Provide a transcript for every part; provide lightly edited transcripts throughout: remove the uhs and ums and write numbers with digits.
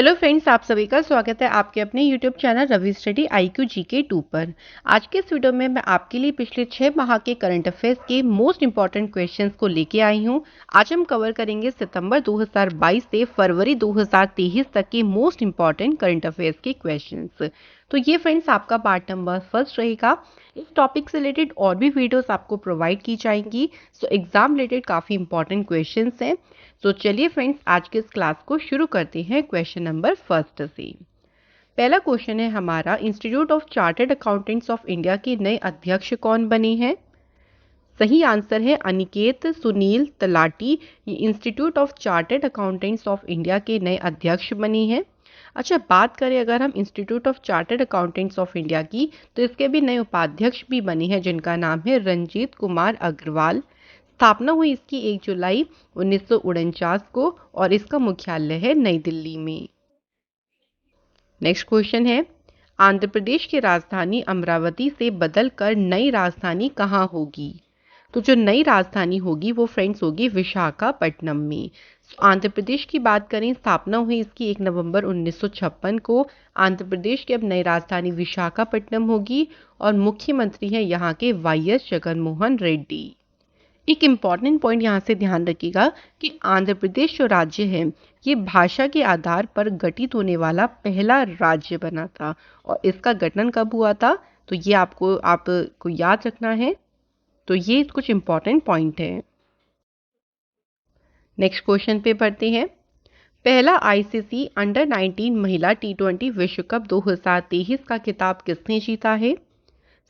Hello friends, आप सभी का स्वागत है आपके अपने YouTube channel Ravi study IQ GK 2 पर। आज के इस वीडियो में मैं आपके लिए पिछले 6 माह के करंट अफेयर्स के मोस्ट इंपॉर्टेंट क्वेश्चंस को लेके आई हूं। आज हम कवर करेंगे सितंबर 2022 से फरवरी 2023 तक के मोस्ट इंपॉर्टेंट करंट अफेयर्स के क्वेश्चंस। तो ये फ्रेंड्स आपका पार्ट नंबर फर्स्ट रहेगा। इस टॉपिक से रिलेटेड और भी वीडियोस आपको प्रोवाइड की जाएंगी। सो एग्जाम रिलेटेड काफ़ी इंपॉर्टेंट क्वेश्चंस हैं। तो चलिए फ्रेंड्स, आज के इस क्लास को शुरू करते हैं क्वेश्चन नंबर फर्स्ट से। पहला क्वेश्चन है हमारा, institute of chartered accountants of India के नए अध्यक्ष कौन बने हैं? सही आंसर है अनिकेत सुनील तलाटी। ये institute of chartered accountants of India के नए अध्यक्ष बने हैं। अच्छा, बात करें अगर हम institute of chartered accountants of India की, तो इसके भी नए उपाध्यक्ष भी बने हैं जिनका नाम है रंजीत कुमार अग्रवाल। स्थापना हुई इसकी 1 जुलाई 1949 को और इसका मुख्यालय है नई दिल्ली में। नेक्स्ट क्वेश्चन है, आंध्र प्रदेश की राजधानी अमरावती से बदलकर नई राजधानी कहाँ होगी? तो जो नई राजधानी होगी वो फ्रेंड्स होगी विशाखापट्टनम में। आंध्र प्रदेश की बात करें, स्थापना हुई इसकी 1 नवंबर 1956 को। आंध्र प्रदेश की अब नई राजधानी विशाखापट्टनम होगी और मुख्यमंत्री हैं यहाँ के YS जगनमोहन रेड्डी। एक इम्पॉर्टेंट पॉइंट यहाँ से ध्यान रखिएगा कि आंध्र प्रदेश जो राज्य है ये भाषा के आधार पर गठित होने वाला पहला राज्य बना था। और इसका गठन कब हुआ था, तो ये आपको याद रखना है। तो ये कुछ इम्पॉर्टेंट पॉइंट है। नेक्स्ट क्वेश्चन पे पढ़ते हैं। पहला ICC अंडर 19 महिला T20 विश्व कप 2023 का खिताब किसने जीता है?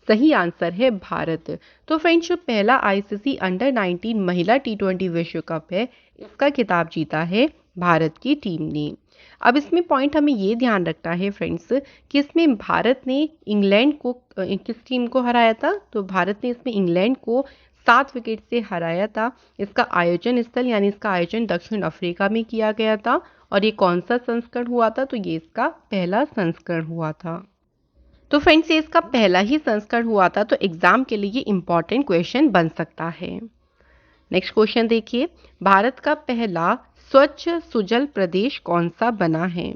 सही आंसर है भारत। तो फ्रेंड्स, जो पहला ICC अंडर 19 महिला T20 विश्व कप है इसका खिताब जीता है भारत की टीम ने। अब इसमें पॉइंट हमें ये ध्यान रखना है फ्रेंड्स कि इसमें भारत ने इंग्लैंड को किस टीम को हराया था? तो भारत ने इसमें इंग्लैंड को 7 विकेट से हराया था। इसका आयोजन स्थल यानी इसका आयोजन दक्षिण अफ्रीका में किया गया था। और ये कौन सा संस्करण हुआ था? तो ये इसका पहला संस्करण हुआ था। तो फ्रेंड्स, ये इसका पहला ही संस्करण हुआ था, तो एग्जाम के लिए ये इंपॉर्टेंट क्वेश्चन बन सकता है। नेक्स्ट क्वेश्चन देखिए, भारत का पहला स्वच्छ सुजल प्रदेश कौन सा बना है?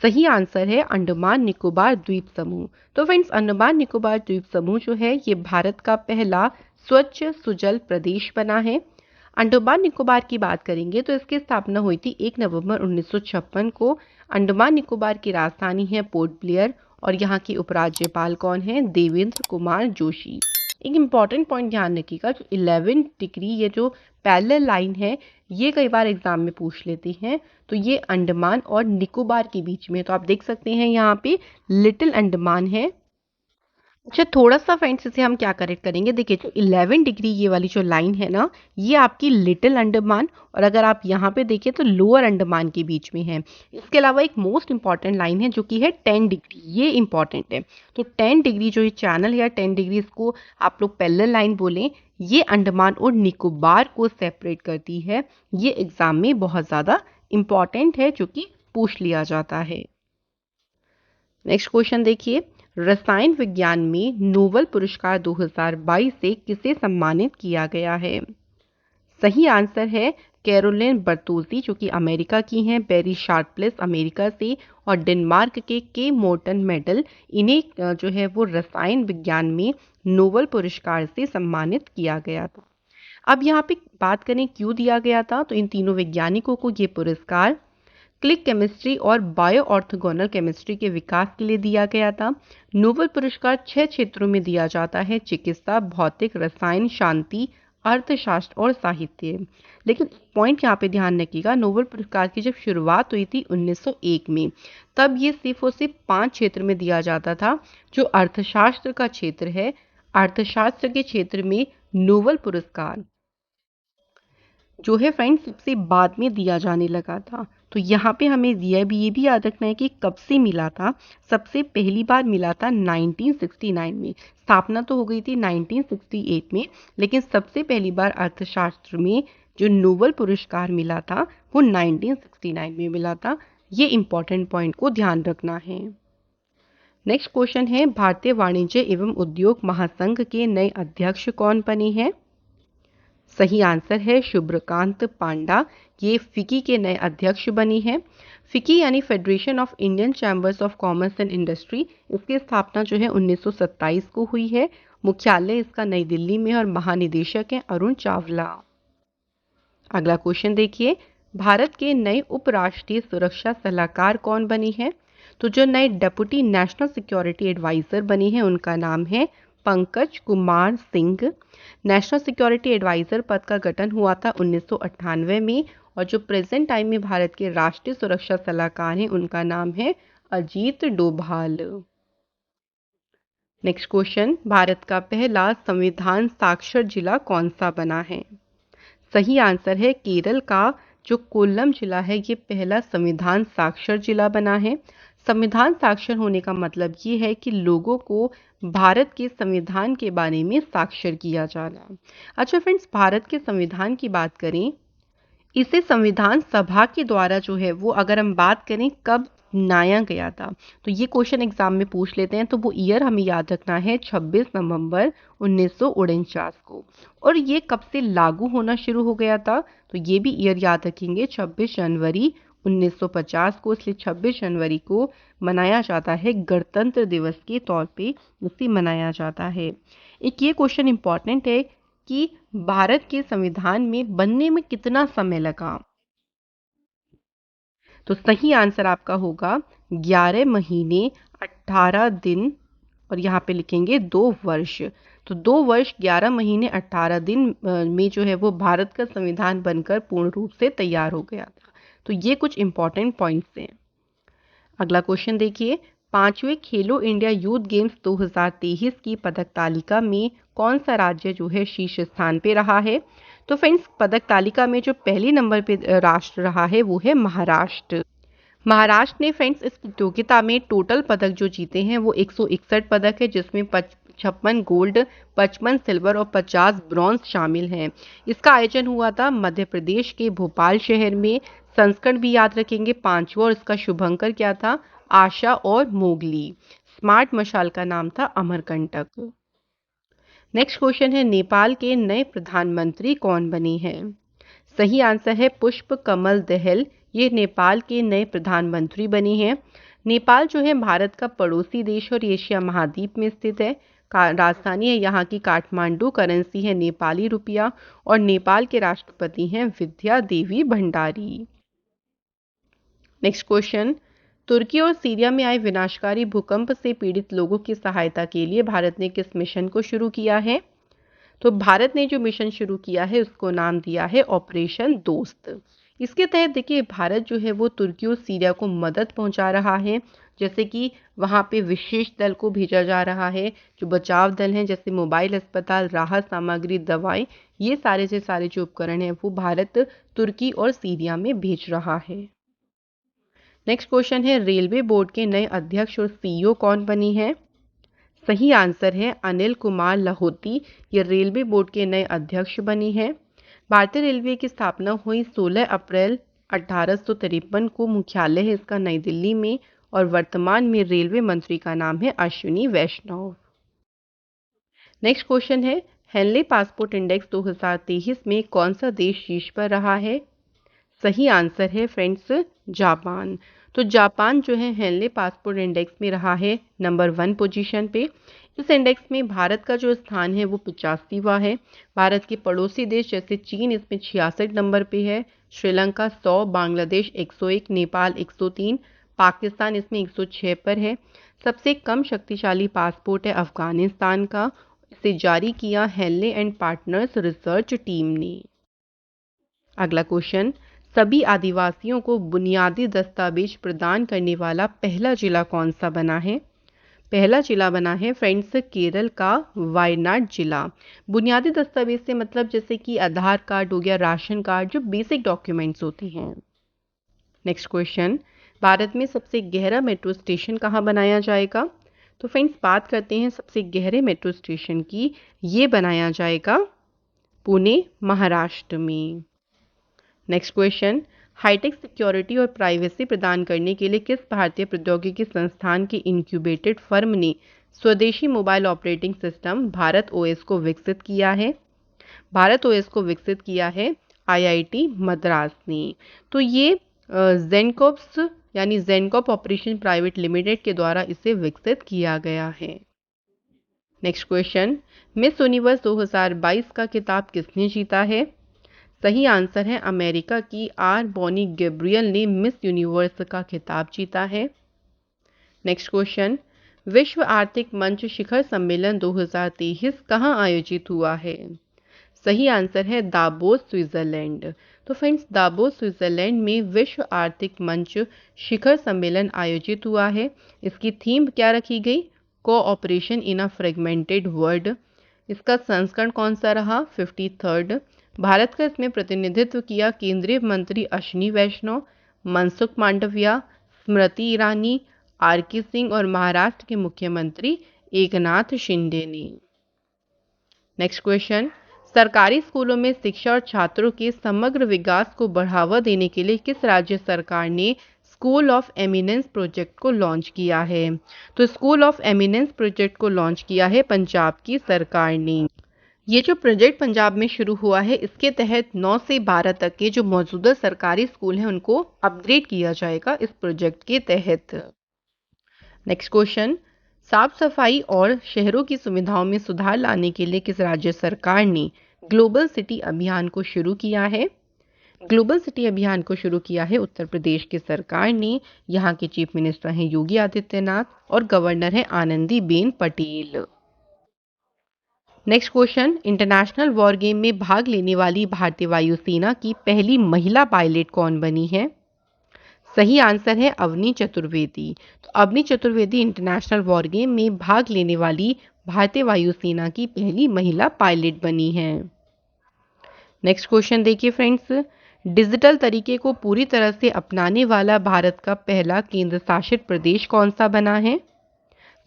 सही आंसर है अंडमान निकोबार द्वीप समूह। तो फ्रेंड्स, अंडमान निकोबार द्वीप समूह जो है ये भारत का पहला स्वच्छ सुजल प्रदेश बना है। अंडमान निकोबार की बात करेंगे तो इसकी स्थापना हुई थी 1 नवंबर 1956 को। अंडमान निकोबार की राजधानी है पोर्ट ब्लेयर और यहाँ के उपराज्यपाल कौन हैं? देवेंद्र कुमार जोशी। एक इम्पॉर्टेंट पॉइंट ध्यान रखिएगा, जो 11 डिग्री ये जो पैरेलल लाइन है ये कई बार एग्जाम में पूछ लेते हैं। तो ये अंडमान और निकोबार के बीच में, तो आप देख सकते हैं यहाँ पे लिटिल अंडमान है। अच्छा, थोड़ा सा फ्रेंड्स इसे हम क्या करेक्ट करेंगे, देखिए जो 11 डिग्री ये वाली जो लाइन है ना ये आपकी लिटिल अंडमान और अगर आप यहाँ पे देखिए तो लोअर अंडमान के बीच में है। इसके अलावा एक मोस्ट इंपॉर्टेंट लाइन है जो कि है 10 डिग्री, ये इंपॉर्टेंट है। तो 10 डिग्री जो ये चैनल है, 10 डिग्री इसको आप लोग पैरेलल लाइन बोलें, ये अंडमान और निकोबार को सेपरेट करती है। ये एग्जाम में बहुत ज़्यादा इंपॉर्टेंट है जो कि पूछ लिया जाता है। नेक्स्ट क्वेश्चन देखिए, रसायन विज्ञान में नोबेल पुरस्कार 2022 से किसे सम्मानित किया गया है? सही आंसर है कैरोलिन बर्तोजी जो कि अमेरिका की हैं, बेरी शार्पलेस अमेरिका से और डेनमार्क के मोर्टन मेडल, इन्हें जो है वो रसायन विज्ञान में नोबेल पुरस्कार से सम्मानित किया गया था। अब यहाँ पे बात करें क्यों दिया गया था, तो इन तीनों वैज्ञानिकों को ये पुरस्कार क्लिक केमिस्ट्री और बायो ऑर्थोगोनल केमिस्ट्री के विकास के लिए दिया गया था। नोबेल पुरस्कार 6 क्षेत्रों में दिया जाता है, चिकित्सा, भौतिक, रसायन, शांति, अर्थशास्त्र और साहित्य। लेकिन पॉइंट यहाँ पे ध्यान रखिएगा, नोबेल पुरस्कार की जब शुरुआत हुई थी 1901 में, तब ये सिर्फ और सिर्फ 5 क्षेत्र में दिया जाता था। जो अर्थशास्त्र का क्षेत्र है, अर्थशास्त्र के क्षेत्र में नोबेल पुरस्कार जो है फ्रेंड्स सबसे बाद में दिया जाने लगा था। तो यहाँ पे हमें ये भी याद रखना है कि कब से मिला था। सबसे पहली बार मिला था 1969 में। स्थापना तो हो गई थी 1968 में, लेकिन सबसे पहली बार अर्थशास्त्र में जो नोबेल पुरस्कार मिला था वो 1969 में मिला था। ये इंपॉर्टेंट पॉइंट को ध्यान रखना है। नेक्स्ट क्वेश्चन है, भारतीय वाणिज्य एवं उद्योग महासंघ के नए अध्यक्ष कौन बने हैं? सही आंसर है शुभ्रकांत पांडा। ये फिकी के नए अध्यक्ष बनी है। फिकी यानी federation of Indian chambers of commerce and industry, इसकी स्थापना जो है 1927 को हुई है। मुख्यालय इसका नई दिल्ली में और महानिदेशक है अरुण चावला। अगला क्वेश्चन देखिए, भारत के नए उपराष्ट्रीय सुरक्षा सलाहकार कौन बनी है? तो जो नए डेप्यूटी नेशनल सिक्योरिटी एडवाइजर बनी है उनका नाम है Pankaj Kumar Singh. National security adviser पद का गठन हुआ था 1998 में, और जो प्रेजेंट टाइम में भारत के राष्ट्रीय सुरक्षा सलाहकार हैं उनका नाम है अजीत डोभाल। नेक्स्ट क्वेश्चन, भारत का पहला संविधान साक्षर जिला कौन सा बना है? सही आंसर है केरल का जो कोल्लम जिला है ये पहला संविधान साक्षर जिला बना है। संविधान साक्षर होने का मतलब ये है कि लोगों को भारत के संविधान के बारे में साक्षर किया जाना। अच्छा फ्रेंड्स, भारत के संविधान की बात करें, इसे संविधान सभा के द्वारा जो है वो, अगर हम बात करें कब बनाया गया था, तो ये क्वेश्चन एग्जाम में पूछ लेते हैं, तो वो ईयर हमें याद रखना है 26 नवंबर 1949 को। और ये कब से लागू होना शुरू हो गया था, तो ये भी ईयर याद रखेंगे 26 जनवरी 1950 को। इसलिए 26 जनवरी को मनाया जाता है गणतंत्र दिवस के तौर पे, इसे मनाया जाता है। एक ये क्वेश्चन इंपॉर्टेंट है कि भारत के संविधान में बनने में कितना समय लगा, तो सही आंसर आपका होगा 11 महीने 18 दिन, और यहाँ पे लिखेंगे 2 वर्ष। तो 2 वर्ष 11 महीने 18 दिन में जो है वो भारत का संविधान बनकर पूर्ण रूप से तैयार हो गया था। तो ये कुछ इंपॉर्टेंट पॉइंट्स हैं। अगला क्वेश्चन देखिए, 5वें खेलो इंडिया यूथ गेम्स 2023 की पदक तालिका में कौन सा राज्य जो है शीर्ष स्थान पे रहा है? तो फ्रेंड्स, पदक तालिका में जो पहले नंबर पे राष्ट्र रहा है वो है महाराष्ट्र। महाराष्ट्र ने फ्रेंड्स इस प्रतियोगिता में टोटल पदक जो जीते हैं वो 161 पदक है, जिसमें 56 गोल्ड, 55 सिल्वर और 50 ब्रॉन्ज शामिल हैं। इसका आयोजन हुआ था मध्य प्रदेश के भोपाल शहर में। संस्करण भी याद रखेंगे 5वां, और इसका शुभंकर क्या था? आशा और मोगली। स्मार्ट मशाल का नाम था अमरकंटक। नेक्स्ट क्वेश्चन है, नेपाल के नए प्रधानमंत्री कौन बने हैं? सही आंसर है पुष्प कमल दहल। ये नेपाल के नए प्रधानमंत्री बने हैं। नेपाल जो है भारत का पड़ोसी देश और एशिया महाद्वीप में स्थित है। राजधानी है यहाँ की काठमांडू, करेंसी है नेपाली रुपया, और नेपाल के राष्ट्रपति हैं विद्या देवी भंडारी। नेक्स्ट क्वेश्चन, तुर्की और सीरिया में आए विनाशकारी भूकंप से पीड़ित लोगों की सहायता के लिए भारत ने किस मिशन को शुरू किया है? तो भारत ने जो मिशन शुरू किया है उसको नाम दिया है ऑपरेशन दोस्त। इसके तहत देखिए भारत जो है वो तुर्की और सीरिया को मदद पहुंचा रहा है, जैसे कि वहां पे विशेष दल को भेजा जा रहा है, जो बचाव दल हैं जैसे मोबाइल अस्पताल, राहत सामग्री, दवाएं, ये सारे से सारे जो उपकरण हैं वो भारत तुर्की और सीरिया में भेज रहा है। नेक्स्ट क्वेश्चन है, रेलवे बोर्ड के नए अध्यक्ष और सीईओ कौन बनी है? सही आंसर है अनिल कुमार लाहौती। ये रेलवे बोर्ड के नए अध्यक्ष बनी है। भारतीय रेलवे की स्थापना हुई 16 अप्रैल 1853 को। मुख्यालय है इसका नई दिल्ली में, और वर्तमान में रेलवे मंत्री का नाम है अश्विनी वैष्णव। नेक्स्ट क्वेश्चन है, हेनले पासपोर्ट इंडेक्स 2023 में कौन सा देश शीर्ष पर रहा है? सही आंसर है फ्रेंड्स जापान। तो जापान जो है हेनले पासपोर्ट इंडेक्स में रहा है नंबर 1 पोजीशन पे। इस इंडेक्स में भारत का जो स्थान है वो 85वां है। भारत के पड़ोसी देश जैसे चीन इसमें 66 नंबर पे है, श्रीलंका 100, बांग्लादेश 101, नेपाल 103, पाकिस्तान इसमें 106 पर है। सबसे कम शक्तिशाली पासपोर्ट है अफगानिस्तान का। इसे जारी किया Henley and partners research team ने। अगला क्वेश्चन, सभी आदिवासियों को बुनियादी दस्तावेज प्रदान करने वाला पहला जिला कौन सा बना है? पहला जिला बना है फ्रेंड्स केरल का वायनाड जिला। बुनियादी दस्तावेज से मतलब जैसे कि आधार कार्ड हो गया, राशन कार्ड, जो बेसिक डॉक्यूमेंट्स होते हैं। नेक्स्ट क्वेश्चन, भारत में सबसे गहरा मेट्रो स्टेशन कहाँ बनाया जाएगा? तो फ्रेंड्स बात करते हैं सबसे गहरे मेट्रो स्टेशन की। ये बनाया जाएगा पुणे महाराष्ट्र में। नेक्स्ट क्वेश्चन, हाईटेक सिक्योरिटी और प्राइवेसी प्रदान करने के लिए किस भारतीय प्रौद्योगिकी संस्थान के इंक्यूबेटेड फर्म ने स्वदेशी mobile operating system Bharat OS को विकसित किया है? भारत ओएस को विकसित किया है आईआईटी मद्रास ने। तो ये जेनकॉप्स यानी जेनकॉप ऑपरेशन प्राइवेट लिमिटेड के द्वारा इसे विकसित किया गया है। नेक्स्ट क्वेश्चन, मिस यूनिवर्स 2022 का खिताब किसने जीता है? सही आंसर है अमेरिका की आर बॉनी गैब्रियल ने मिस यूनिवर्स का खिताब जीता है। नेक्स्ट क्वेश्चन, विश्व आर्थिक मंच शिखर सम्मेलन 2023 कहाँ आयोजित हुआ है? सही आंसर है दावोस स्विट्जरलैंड। तो फ्रेंड्स, दावोस स्विट्जरलैंड में विश्व आर्थिक मंच शिखर सम्मेलन आयोजित हुआ है। इसकी थीम क्या रखी गई? कोऑपरेशन इन अ फ्रेगमेंटेड वर्ल्ड। इसका संस्करण कौन सा रहा? 53rd। भारत का इसमें प्रतिनिधित्व किया केंद्रीय मंत्री अश्विनी वैष्णव, मनसुख मांडविया, स्मृति ईरानी, आर.के. सिंह और महाराष्ट्र के मुख्यमंत्री एकनाथ शिंदे ने। नेक्स्ट क्वेश्चन, सरकारी स्कूलों में शिक्षा और छात्रों के समग्र विकास को बढ़ावा देने के लिए किस राज्य सरकार ने स्कूल ऑफ एमिनेंस प्रोजेक्ट को लॉन्च किया है? तो स्कूल ऑफ एमिनेंस प्रोजेक्ट को लॉन्च किया है पंजाब की सरकार ने। ये जो प्रोजेक्ट पंजाब में शुरू हुआ है, इसके तहत 9 से 12 तक के जो मौजूदा सरकारी स्कूल हैं उनको अपग्रेड किया जाएगा इस प्रोजेक्ट के तहत। नेक्स्ट क्वेश्चन, साफ सफाई और शहरों की सुविधाओं में सुधार लाने के लिए किस राज्य सरकार ने ग्लोबल सिटी अभियान को शुरू किया है? ग्लोबल सिटी अभियान को शुरू किया है उत्तर प्रदेश की सरकार ने। यहाँ के चीफ मिनिस्टर हैं योगी आदित्यनाथ और गवर्नर हैं Anandiben Patel. Next question, international war game में भाग लेने वाली भारतीय वायुसेना की पहली महिला पायलट कौन बनी है? सही आंसर है अवनी चतुर्वेदी। तो Avani Chaturvedi international war game में भाग लेने वाली भारतीय वायुसेना की पहली महिला पायलट बनी है। नेक्स्ट क्वेश्चन देखिए फ्रेंड्स, डिजिटल तरीके को पूरी तरह से अपनाने वाला भारत का पहला केंद्र शासित प्रदेश कौन सा बना है?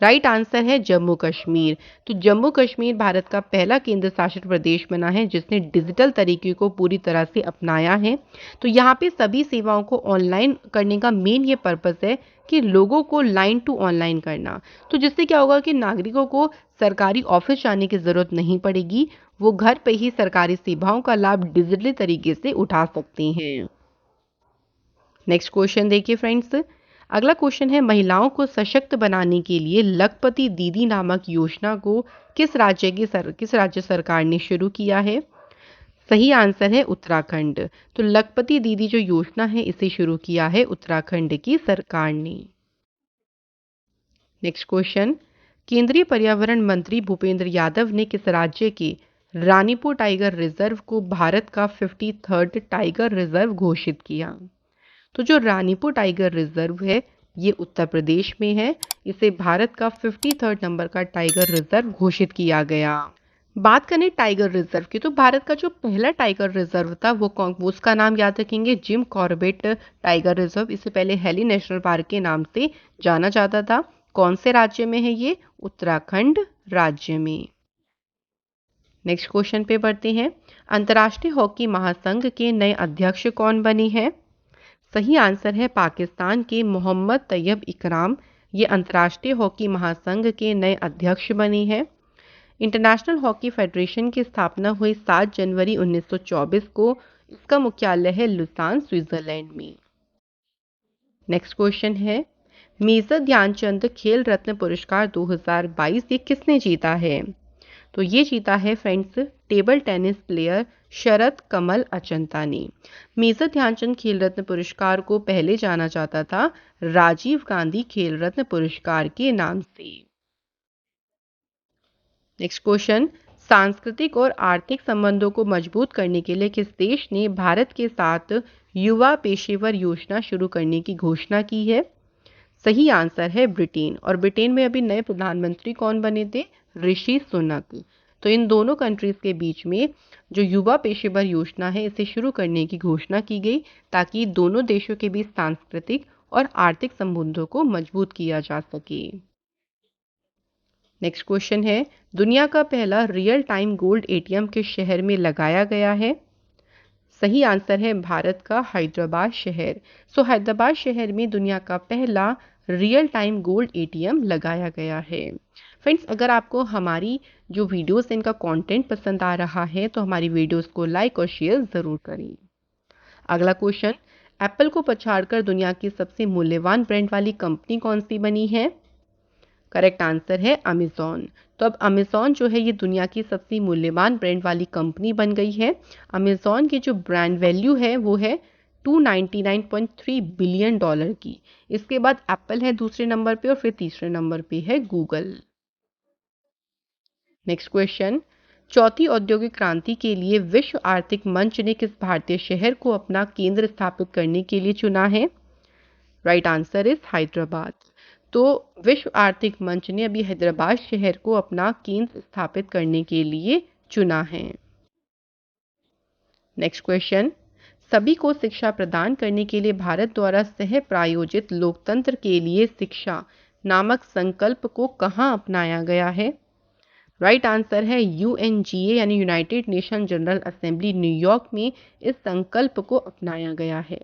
राइट आंसर है जम्मू कश्मीर। तो जम्मू कश्मीर भारत का पहला केंद्र शासित प्रदेश बना है जिसने डिजिटल तरीके को पूरी तरह से अपनाया है। तो यहाँ पे सभी सेवाओं को ऑनलाइन करने का मेन ये पर्पस है कि लोगों को लाइन टू ऑनलाइन करना। तो जिससे क्या होगा कि नागरिकों को सरकारी ऑफिस जाने की ज़रूरत नहीं पड़ेगी, वो घर पे ही सरकारी सेवाओं का लाभ डिजिटली तरीके से उठा सकते हैं। नेक्स्ट क्वेश्चन देखिए फ्रेंड्स, अगला क्वेश्चन है महिलाओं को सशक्त बनाने के लिए लखपति दीदी नामक योजना को किस राज्य सरकार ने शुरू किया है? सही आंसर है उत्तराखंड। तो लखपति दीदी जो योजना है इसे शुरू किया है उत्तराखंड की सरकार ने। नेक्स्ट क्वेश्चन, केंद्रीय पर्यावरण मंत्री भूपेंद्र यादव ने किस राज्य के रानीपुर टाइगर रिजर्व को भारत का 53rd टाइगर रिजर्व घोषित किया? तो जो रानीपुर टाइगर रिजर्व है ये उत्तर प्रदेश में है। इसे भारत का 53rd नंबर का टाइगर रिजर्व घोषित किया गया। बात करें टाइगर रिजर्व की, तो भारत का जो पहला टाइगर रिजर्व था वो उसका नाम याद रखेंगे जिम कॉर्बेट टाइगर रिजर्व। इससे पहले हेली नेशनल पार्क के नाम से जाना जाता था। कौन से राज्य में है ये? उत्तराखंड राज्य में। नेक्स्ट क्वेश्चन पे बढ़ते हैं, अंतर्राष्ट्रीय हॉकी महासंघ के नए अध्यक्ष कौन बने हैं? सही आंसर है पाकिस्तान के मोहम्मद तैयब इकराम। ये अंतर्राष्ट्रीय हॉकी महासंघ के नए अध्यक्ष बने हैं। इंटरनेशनल हॉकी फेडरेशन की स्थापना हुई 7 जनवरी 1924 को। इसका मुख्यालय है लुसान स्विट्जरलैंड में। नेक्स्ट क्वेश्चन है, मेजर ध्यानचंद खेल रत्न पुरस्कार 2022 ये किसने जीता है? तो ये जीता है फ्रेंड्स टेबल टेनिस प्लेयर शरद कमल अचंता ने। मेजर ध्यानचंद खेल रत्न पुरस्कार को पहले जाना जाता था राजीव गांधी खेल रत्न पुरस्कार के नाम से। नेक्स्ट क्वेश्चन, सांस्कृतिक और आर्थिक संबंधों को मजबूत करने के लिए किस देश ने भारत के साथ युवा पेशेवर योजना शुरू करने की घोषणा की है? सही आंसर है ब्रिटेन। और ब्रिटेन में अभी नए प्रधानमंत्री कौन बने थे? ऋषि सुनक। तो इन दोनों कंट्रीज के बीच में जो युवा पेशेवर योजना है इसे शुरू करने की घोषणा की गई ताकि दोनों देशों के बीच सांस्कृतिक और आर्थिक संबंधों को मजबूत किया जा सके। नेक्स्ट क्वेश्चन है, दुनिया का पहला रियल टाइम गोल्ड एटीएम किस शहर में लगाया गया है? सही आंसर है भारत का हैदराबाद शहर। सो हैदराबाद शहर में दुनिया का पहला रियल टाइम गोल्ड एटीएम लगाया गया है। फ्रेंड्स, अगर आपको हमारी जो वीडियोस इनका कंटेंट पसंद आ रहा है तो हमारी वीडियोस को लाइक और शेयर ज़रूर करें। अगला क्वेश्चन, एप्पल को पछाड़कर दुनिया की सबसे मूल्यवान ब्रांड वाली कंपनी कौन सी बनी है? करेक्ट आंसर है अमेज़ॉन। तो अब अमेज़ॉन जो है ये दुनिया की सबसे मूल्यवान ब्रांड वाली कंपनी बन गई है। अमेज़ॉन की जो ब्रांड वैल्यू है वो है $299.3 बिलियन की। इसके बाद एप्पल है दूसरे नंबर पे और फिर तीसरे नंबर पे है गूगल। नेक्स्ट क्वेश्चन, चौथी औद्योगिक क्रांति के लिए विश्व आर्थिक मंच ने किस भारतीय शहर को अपना केंद्र स्थापित करने के लिए चुना है? Right answer is Hyderabad. तो विश्व आर्थिक मंच ने अभी हैदराबाद शहर को अपना केंद्र स्थापित करने के लिए चुना है। नेक्स्ट क्वेश्चन, सभी को शिक्षा प्रदान करने के लिए भारत द्वारा सह प्रायोजित लोकतंत्र के लिए शिक्षा नामक संकल्प को कहाँ अपनाया गया है? राइट आंसर है यूएनजीए यानी United nation general assembly New York में इस संकल्प को अपनाया गया है।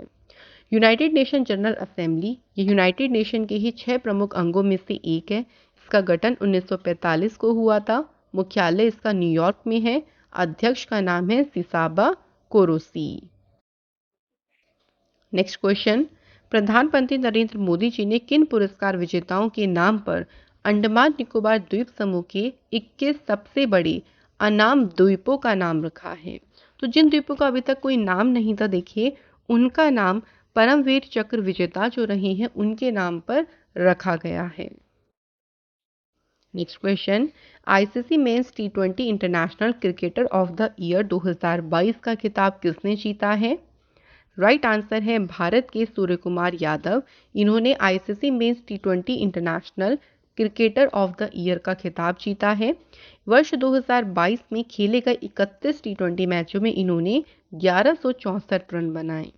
यूनाइटेड नेशन जनरल असेंबली ये यूनाइटेड नेशन के ही 6 प्रमुख अंगों में से एक है। इसका गठन 1945 को हुआ था। मुख्यालय इसका न्यूयॉर्क में है। अध्यक्ष का नाम है सिसाबा कोरोसी। नेक्स्ट क्वेश्चन, प्रधानमंत्री नरेंद्र मोदी जी ने किन पुरस्कार विजेताओं के नाम पर अंडमान निकोबार द्वीप समूह के 21 सबसे बड़े अनाम द्वीपों का नाम रखा है? तो जिन द्वीपों का अभी तक कोई नाम नहीं था, देखिए उनका नाम परमवीर चक्र विजेता जो रहे हैं उनके नाम पर रखा गया है। Next question, ICC men's T20 international cricketer of the year 2022 का खिताब किसने जीता है? राइट आंसर है भारत के सूर्य कुमार यादव। इन्होंने ICC men's T20 international cricketer of the year का खिताब जीता है। वर्ष 2022 में खेले गए 31 टी20 मैचों में इन्होंने 1164 रन बनाए।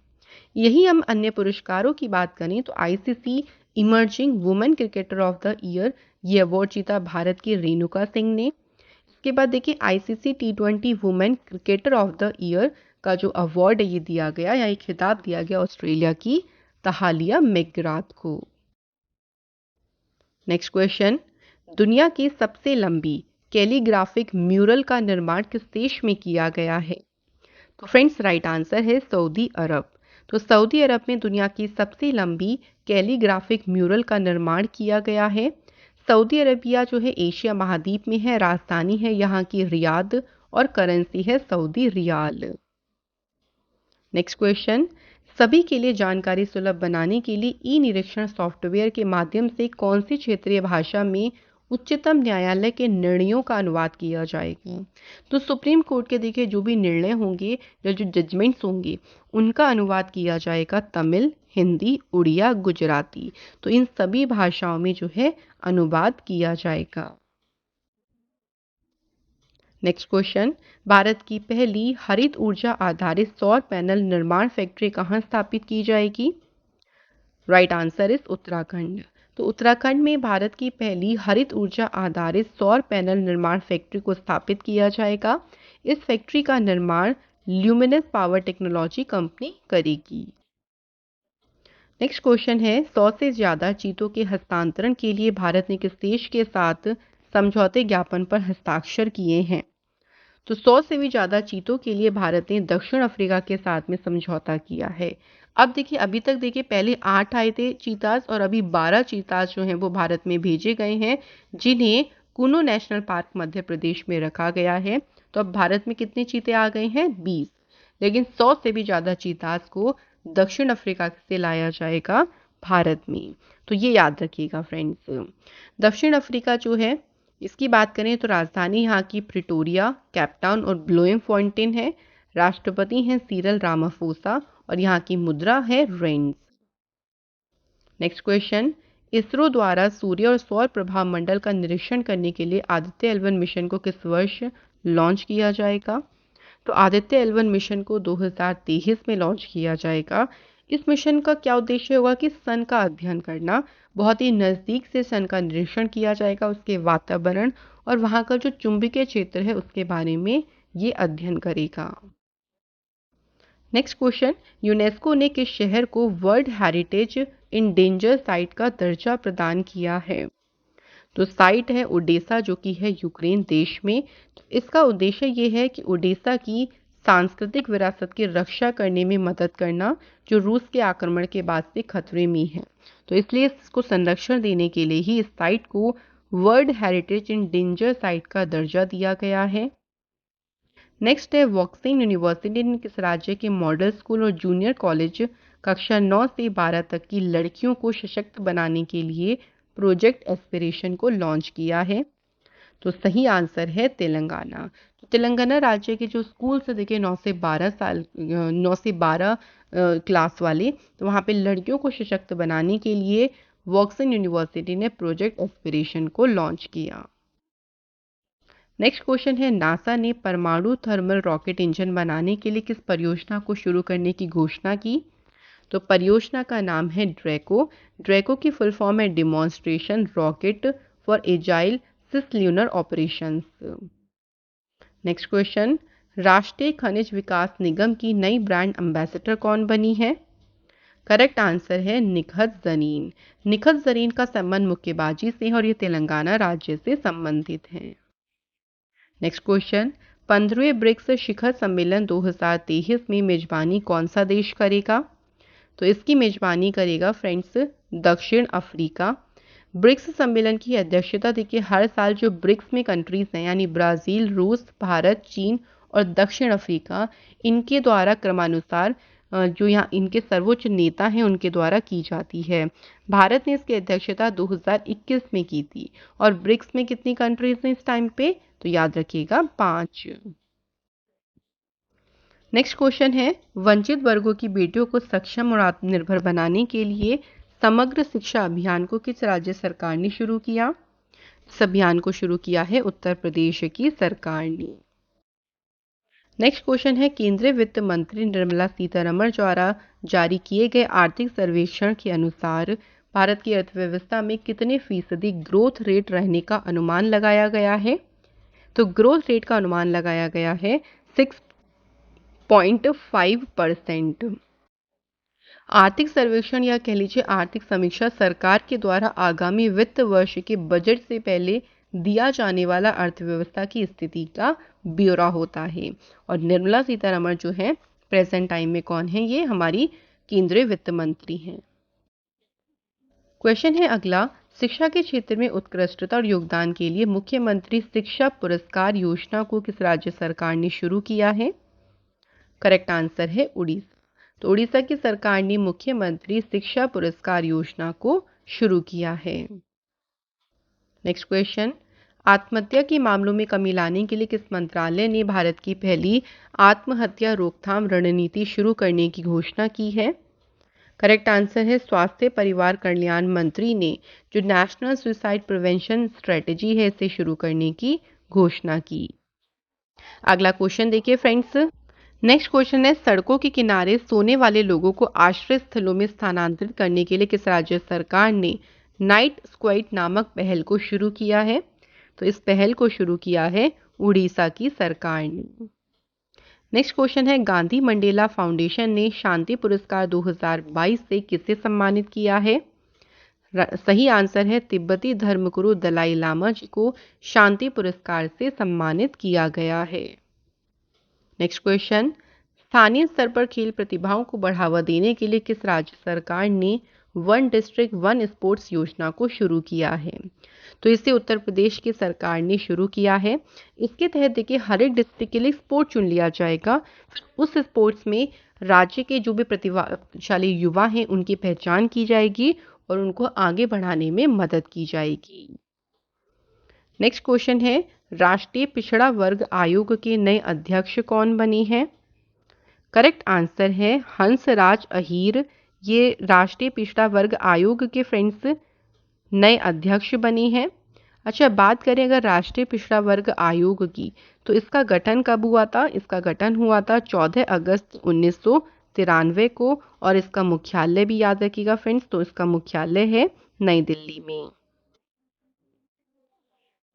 यही हम अन्य पुरस्कारों की बात करें तो ICC emerging women cricketer of the year ये अवार्ड जीता भारत की रेणुका सिंह ने। इसके बाद देखिए ICC T20 women cricketer of the year का जो अवार्ड ये दिया गया या एक खिताब दिया गया ऑस्ट्रेलिया की तहालिया मैकग्राथ को। नेक्स्ट क्वेश्चन, दुनिया की सबसे लंबी कैलीग्राफिक म्यूरल का निर्माण किस देश में किया गया है? तो फ्रेंड्स, राइट आंसर है सऊदी अरब। तो सऊदी अरब में दुनिया की सबसे लंबी कैलीग्राफिक म्यूरल का निर्माण किया गया है। सऊदी अरबिया जो है एशिया महाद्वीप में है। राजधानी है यहाँ की रियाद और करेंसी है सऊदी रियाल। नेक्स्ट क्वेश्चन, सभी के लिए जानकारी सुलभ बनाने के लिए ई निरीक्षण सॉफ्टवेयर के माध्यम से कौन सी क्षेत्रीय भाषा में उच्चतम न्यायालय के निर्णयों का अनुवाद किया जाएगा? तो सुप्रीम कोर्ट के देखिए जो भी निर्णय होंगे या जो जजमेंट्स होंगे उनका अनुवाद किया जाएगा तमिल, हिंदी, उड़िया, गुजराती। तो इन सभी भाषाओं में जो है अनुवाद किया जाएगा। नेक्स्ट क्वेश्चन, भारत की पहली हरित ऊर्जा आधारित सौर पैनल निर्माण फैक्ट्री कहाँ स्थापित की जाएगी? Right answer is Uttarakhand. तो उत्तराखंड में भारत की पहली हरित ऊर्जा आधारित सौर पैनल निर्माण फैक्ट्री को स्थापित किया जाएगा। इस फैक्ट्री का निर्माण ल्यूमिनस पावर टेक्नोलॉजी कंपनी करेगी। नेक्स्ट क्वेश्चन है, 100 से ज़्यादा चीतों के हस्तांतरण के लिए भारत ने किस देश के साथ समझौते ज्ञापन पर हस्ताक्षर किए हैं? तो 100 से भी ज़्यादा चीतों के लिए भारत ने दक्षिण अफ्रीका के साथ में समझौता किया है। अब देखिए अभी तक देखिए पहले 8 आए थे चीताज और अभी 12 चीताज जो हैं वो भारत में भेजे गए हैं, जिन्हें कुनो नेशनल पार्क मध्य प्रदेश में रखा गया है। तो अब भारत में कितने चीते आ गए हैं? 20। लेकिन 100 से भी ज़्यादा चीताज को दक्षिण अफ्रीका से लाया जाएगा भारत में। तो ये याद रखिएगा फ्रेंड्स। दक्षिण अफ्रीका जो है इसकी बात करें तो राजधानी यहाँ की प्रिटोरिया, कैपटाउन और ब्लोएमफॉन्टेन है। राष्ट्रपति हैं सिरिल रामाफोसा और यहाँ की मुद्रा है रेंस। नेक्स्ट क्वेश्चन, इसरो द्वारा सूर्य और सौर प्रभाव मंडल का निरीक्षण करने के लिए आदित्य L1 मिशन को किस वर्ष लॉन्च किया जाएगा? तो आदित्य L1 मिशन को 2023 में लॉन्च किया जाएगा। इस मिशन का क्या उद्देश्य होगा कि सन का अध्ययन करना। बहुत ही नज़दीक से सन का निरीक्षण किया जाएगा, उसके वातावरण और वहाँ का जो चुंबकीय क्षेत्र है उसके बारे में ये अध्ययन करेगा। नेक्स्ट क्वेश्चन, यूनेस्को ने किस शहर को वर्ल्ड हेरिटेज इंडेंजर साइट का दर्जा प्रदान किया है? तो साइट है ओडेसा जो कि है यूक्रेन देश में। तो इसका उद्देश्य ये है कि ओडेसा की सांस्कृतिक विरासत की रक्षा करने में मदद करना जो रूस के आक्रमण के बाद से खतरे में है। तो इसलिए इसको संरक्षण देने के लिए ही इस साइट को world heritage in danger site का दर्जा दिया गया है। नेक्स्ट है वॉक्सिंग यूनिवर्सिटी ने किस राज्य के मॉडल स्कूल और जूनियर कॉलेज कक्षा 9 से 12 तक की लड़कियों को सशक्त बनाने के लिए प्रोजेक्ट एस्पिरेशन को लॉन्च किया है? तो सही आंसर है तेलंगाना। तो तेलंगाना राज्य के जो स्कूल से देखिए 9 से 12 क्लास वाले, तो वहाँ पे लड़कियों को सशक्त बनाने के लिए वॉक्सन यूनिवर्सिटी ने प्रोजेक्ट एस्पिरेशन को लॉन्च किया। नेक्स्ट क्वेश्चन है नासा ने परमाणु थर्मल रॉकेट इंजन बनाने के लिए किस परियोजना को शुरू करने की घोषणा की? तो परियोजना का नाम है ड्रैको। ड्रैको की फुल फॉर्म है demonstration rocket for agile cislunar operations. Next question राष्ट्रीय खनिज विकास निगम की नई ब्रांड एम्बेसडर कौन बनी है? करेक्ट आंसर है निखत जरीन। निखत जरीन का संबंध मुक्केबाजी से है और ये तेलंगाना राज्य से संबंधित है। नेक्स्ट क्वेश्चन 15वें ब्रिक्स शिखर सम्मेलन 2023 में मेजबानी कौन सा देश करेगा? तो इसकी मेजबानी करेगा फ्रेंड्स दक्षिण अफ्रीका। ब्रिक्स सम्मेलन की अध्यक्षता देखिए हर साल जो ब्रिक्स में कंट्रीज हैं यानी ब्राज़ील, रूस, भारत, चीन और दक्षिण अफ्रीका, इनके द्वारा क्रमानुसार जो यहाँ इनके सर्वोच्च नेता हैं उनके द्वारा की जाती है। भारत ने इसकी अध्यक्षता 2021 में की थी और ब्रिक्स में कितनी कंट्रीज हैं इस टाइम पे? तो याद रखिएगा 5। नेक्स्ट क्वेश्चन है वंचित वर्गों की बेटियों को सक्षम और आत्मनिर्भर बनाने के लिए समग्र शिक्षा अभियान को किस राज्य सरकार ने शुरू किया? इस अभियान को शुरू किया है उत्तर प्रदेश की सरकार ने। नेक्स्ट क्वेश्चन है केंद्रीय वित्त मंत्री निर्मला सीतारमण द्वारा जारी किए गए आर्थिक सर्वेक्षण के अनुसार भारत की अर्थव्यवस्था में कितने फीसदी ग्रोथ रेट रहने का अनुमान लगाया गया है? तो ग्रोथ रेट का अनुमान लगाया गया है 6.5%। आर्थिक सर्वेक्षण या कह लीजिए आर्थिक समीक्षा सरकार के द्वारा आगामी वित्त वर्ष के बजट से पहले दिया जाने वाला अर्थव्यवस्था की स्थिति का ब्यौरा होता है। और निर्मला सीतारमण जो है प्रेजेंट टाइम में कौन है? ये हमारी केंद्रीय वित्त मंत्री हैं। क्वेश्चन है अगला शिक्षा के क्षेत्र में उत्कृष्टता और योगदान के लिए मुख्यमंत्री शिक्षा पुरस्कार योजना को किस राज्य सरकार ने शुरू किया है? करेक्ट आंसर है उड़ीसा। तो उड़ीसा की सरकार ने मुख्यमंत्री शिक्षा पुरस्कार योजना को शुरू किया है। नेक्स्ट क्वेश्चन आत्महत्या के मामलों में कमी लाने के लिए किस मंत्रालय ने भारत की पहली आत्महत्या रोकथाम रणनीति शुरू करने की घोषणा की है? करेक्ट आंसर है स्वास्थ्य परिवार कल्याण मंत्री ने जो नेशनल सुसाइड प्रिवेंशन स्ट्रेटेजी है इसे शुरू करने की घोषणा की। अगला क्वेश्चन देखिए फ्रेंड्स। नेक्स्ट क्वेश्चन है सड़कों के किनारे सोने वाले लोगों को आश्रय स्थलों में स्थानांतरित करने के लिए किस राज्य सरकार ने नाइट स्क्वाड नामक पहल को शुरू किया है? तो इस पहल को शुरू किया है उड़ीसा की सरकार ने। नेक्स्ट क्वेश्चन है गांधी मंडेला फाउंडेशन ने शांति पुरस्कार 2022 से किसे सम्मानित किया है? सही आंसर है तिब्बती धर्मगुरु दलाई लामा जी को शांति पुरस्कार से सम्मानित किया गया है। नेक्स्ट क्वेश्चन स्थानीय स्तर पर खेल प्रतिभाओं को बढ़ावा देने के लिए किस राज्य सरकार ने वन डिस्ट्रिक्ट वन स्पोर्ट्स योजना को शुरू किया है? तो इसे उत्तर प्रदेश की सरकार ने शुरू किया है। इसके तहत देखिए हर एक डिस्ट्रिक्ट के लिए स्पोर्ट चुन लिया जाएगा, फिर उस स्पोर्ट्स में राज्य के जो भी प्रतिभाशाली युवा हैं उनकी पहचान की जाएगी और उनको आगे बढ़ाने में मदद की जाएगी। नेक्स्ट क्वेश्चन है राष्ट्रीय पिछड़ा वर्ग आयोग के नए अध्यक्ष कौन बने हैं? करेक्ट आंसर है हंसराज अहीर। ये राष्ट्रीय पिछड़ा वर्ग आयोग के फ्रेंड्स नए अध्यक्ष बने हैं। अच्छा बात करें अगर राष्ट्रीय पिछड़ा वर्ग आयोग की तो इसका गठन कब हुआ था? इसका गठन हुआ था 14 अगस्त 1993 को और इसका मुख्यालय भी याद रखिएगा फ्रेंड्स, तो इसका मुख्यालय है नई दिल्ली में।